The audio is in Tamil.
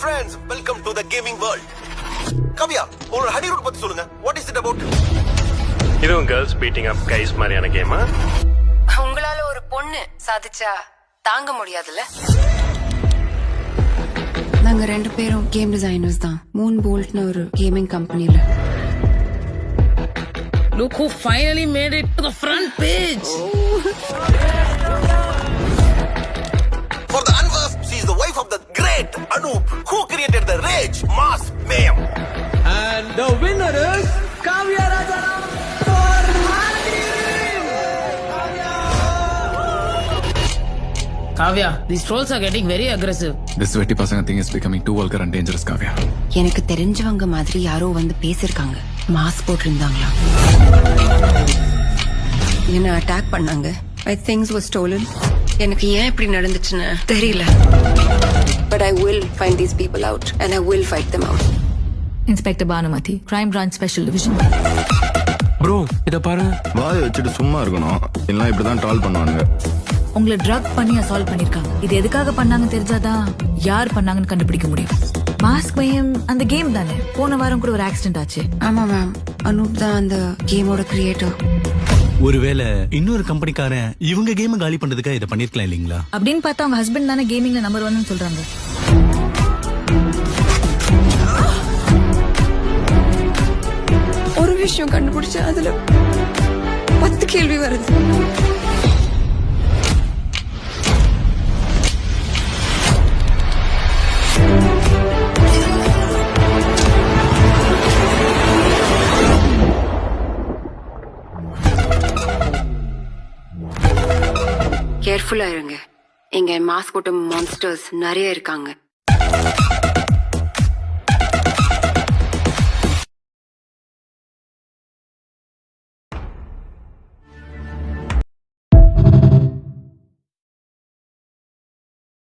friends, welcome to the gaming world. Kavya, உங்களோட ஹனி ரூட் பத்தி சொல்லுங்க. What is it about? இதுவும் girls beating up guys மாதிரியான கேமா? உங்களால ஒரு பொண்ணு சாதிச்சா தாங்க முடியாதுல்ல? நாங்க 2 பேரும் கேம் டிசைனர்ஸ் தான். மூன் போல்ட்னு ஒரு கேமிங் கம்பெனில. Look who finally made it to the front page. For the unversed, she is the wife of the great Anup, who created the Rage Mass Mayhem. And the winner is Kavya Rajaram for Kavya, these trolls are getting very aggressive. This vetty pasanga thing is becoming too vulgar and dangerous, Kavya. எனக்கு தெரிஞ்சவங்க மாதிரி யாரோ வந்து பேசிருக்காங்க. மாஸ்க் போட்டிருந்தாங்களா? என்ன அட்டாக் பண்ணாங்க. My things were stolen. எனக்கு ஏன் இப்படி நடந்துச்சுன்னு தெரியல. But I will find these people out and I will fight them out. Inspector Bhanumati, Crime Branch Special Division. Bro, இத பாரு. வாயை வச்சுட்டு சும்மா இருக்கணும். இல்லனா இப்படி தான் ட்ரால் பண்ணுவாங்க. உங்களை ட்ரக் பண்ணி அசால்ட் பண்ணிருக்காங்க. இது எதுக்காக பண்ணாங்க தெரிஞ்சாதான் யார் பண்ணாங்கன்னு கண்டுபிடிக்க முடியும். மாஸ்க் மையம் அந்த கேம் தானே. போன வாரம் கூட ஒரு ஆக்சிடென்ட் ஆச்சு. ஆமா மேம், அனூப் தான் அந்த கேமோட கிரியேட்டர். ஒருவேளை இன்னொரு கம்பெனிக்காரன் இவங்க கேம் காலி பண்றதுக்காக இதை பண்ணிருக்கலாம் இல்லீங்களா? அப்படின்னு பார்த்தா அவங்க ஹஸ்பண்ட் தானே கேமிங்ல நம்பர் 1 சொல்றாங்க. ஒரு விஷயம் கண்டுபிடிச்சா அதுல 10 கேள்வி வருது. கேர்ஃபுல்லா இருங்க. இங்க மாஸ்க் போட்ட மான்ஸ்டர்ஸ் நிறைய இருக்காங்க.